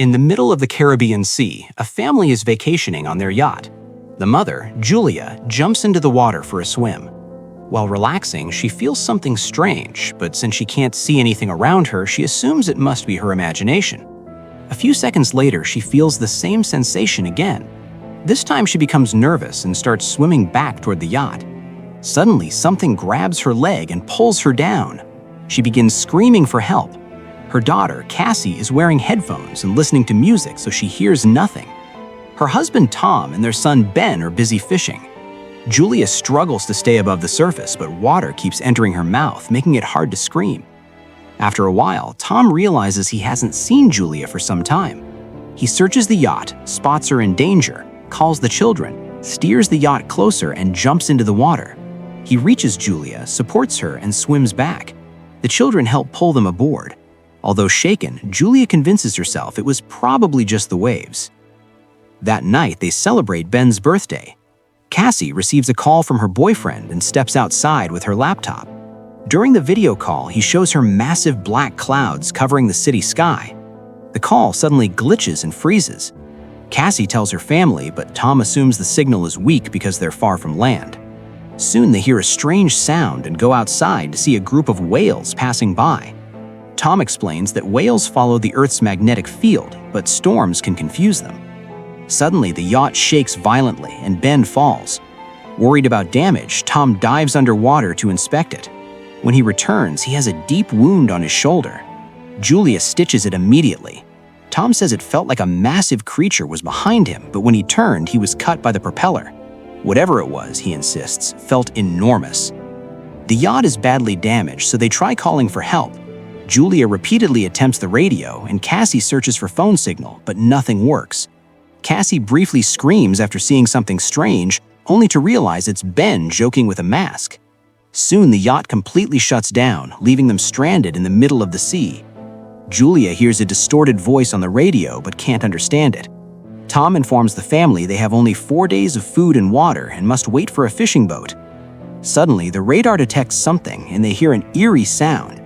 In the middle of the Caribbean Sea, a family is vacationing on their yacht. The mother, Julia, jumps into the water for a swim. While relaxing, she feels something strange, but since she can't see anything around her, she assumes it must be her imagination. A few seconds later, she feels the same sensation again. This time she becomes nervous and starts swimming back toward the yacht. Suddenly, something grabs her leg and pulls her down. She begins screaming for help. Her daughter, Cassie, is wearing headphones and listening to music, so she hears nothing. Her husband, Tom, and their son, Ben, are busy fishing. Julia struggles to stay above the surface, but water keeps entering her mouth, making it hard to scream. After a while, Tom realizes he hasn't seen Julia for some time. He searches the yacht, spots her in danger, calls the children, steers the yacht closer, and jumps into the water. He reaches Julia, supports her, and swims back. The children help pull them aboard. Although shaken, Julia convinces herself it was probably just the waves. That night, they celebrate Ben's birthday. Cassie receives a call from her boyfriend and steps outside with her laptop. During the video call, he shows her massive black clouds covering the city sky. The call suddenly glitches and freezes. Cassie tells her family, but Tom assumes the signal is weak because they're far from land. Soon they hear a strange sound and go outside to see a group of whales passing by. Tom explains that whales follow the Earth's magnetic field, but storms can confuse them. Suddenly, the yacht shakes violently and Ben falls. Worried about damage, Tom dives underwater to inspect it. When he returns, he has a deep wound on his shoulder. Julia stitches it immediately. Tom says it felt like a massive creature was behind him, but when he turned, he was cut by the propeller. Whatever it was, he insists, felt enormous. The yacht is badly damaged, so they try calling for help. Julia repeatedly attempts the radio, and Cassie searches for phone signal, but nothing works. Cassie briefly screams after seeing something strange, only to realize it's Ben joking with a mask. Soon the yacht completely shuts down, leaving them stranded in the middle of the sea. Julia hears a distorted voice on the radio but can't understand it. Tom informs the family they have only 4 days of food and water and must wait for a fishing boat. Suddenly, the radar detects something and they hear an eerie sound.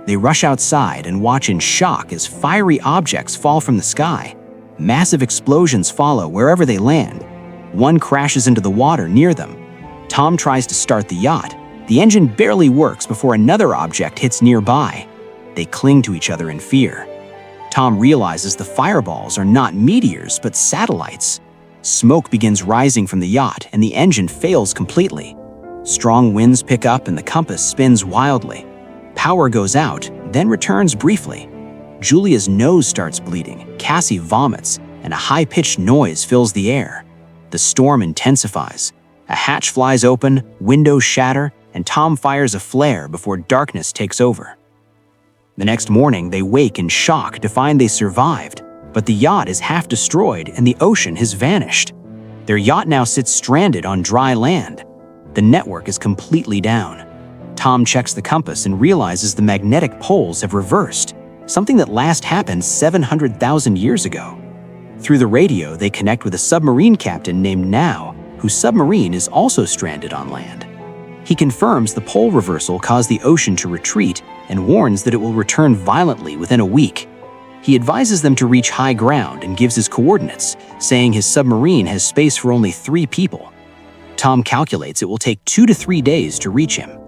They rush outside and watch in shock as fiery objects fall from the sky. Massive explosions follow wherever they land. One crashes into the water near them. Tom tries to start the yacht. The engine barely works before another object hits nearby. They cling to each other in fear. Tom realizes the fireballs are not meteors, but satellites. Smoke begins rising from the yacht, and the engine fails completely. Strong winds pick up, and the compass spins wildly. Power goes out, then returns briefly. Julia's nose starts bleeding, Cassie vomits, and a high-pitched noise fills the air. The storm intensifies. A hatch flies open, windows shatter, and Tom fires a flare before darkness takes over. The next morning, they wake in shock to find they survived, but the yacht is half destroyed and the ocean has vanished. Their yacht now sits stranded on dry land. The network is completely down. Tom checks the compass and realizes the magnetic poles have reversed, something that last happened 700,000 years ago. Through the radio, they connect with a submarine captain named Now, whose submarine is also stranded on land. He confirms the pole reversal caused the ocean to retreat and warns that it will return violently within a week. He advises them to reach high ground and gives his coordinates, saying his submarine has space for only 3 people. Tom calculates it will take 2 to 3 days to reach him.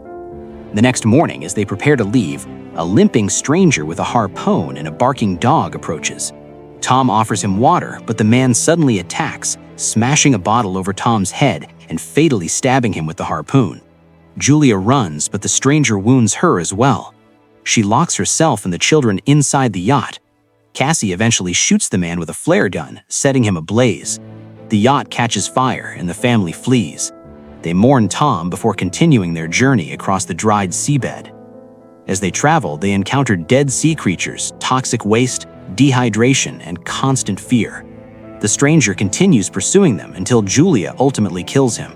The next morning, as they prepare to leave, a limping stranger with a harpoon and a barking dog approaches. Tom offers him water, but the man suddenly attacks, smashing a bottle over Tom's head and fatally stabbing him with the harpoon. Julia runs, but the stranger wounds her as well. She locks herself and the children inside the yacht. Cassie eventually shoots the man with a flare gun, setting him ablaze. The yacht catches fire and the family flees. They mourn Tom before continuing their journey across the dried seabed. As they travel, they encounter dead sea creatures, toxic waste, dehydration, and constant fear. The stranger continues pursuing them until Julia ultimately kills him.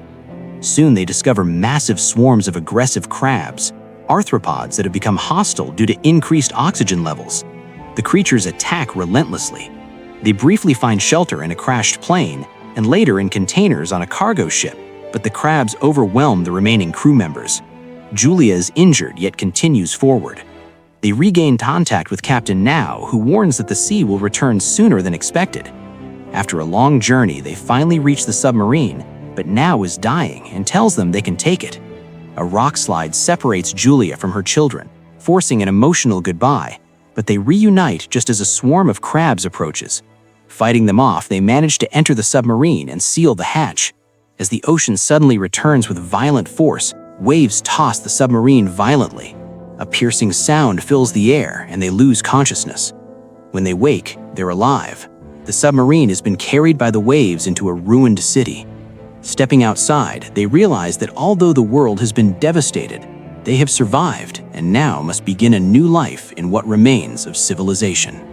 Soon they discover massive swarms of aggressive crabs, arthropods that have become hostile due to increased oxygen levels. The creatures attack relentlessly. They briefly find shelter in a crashed plane and later in containers on a cargo ship, but the crabs overwhelm the remaining crew members. Julia is injured yet continues forward. They regain contact with Captain Now, who warns that the sea will return sooner than expected. After a long journey, they finally reach the submarine, but Now is dying and tells them they can take it. A rock slide separates Julia from her children, forcing an emotional goodbye, but they reunite just as a swarm of crabs approaches. Fighting them off, they manage to enter the submarine and seal the hatch. As the ocean suddenly returns with violent force, waves toss the submarine violently. A piercing sound fills the air and they lose consciousness. When they wake, they're alive. The submarine has been carried by the waves into a ruined city. Stepping outside, they realize that although the world has been devastated, they have survived and now must begin a new life in what remains of civilization.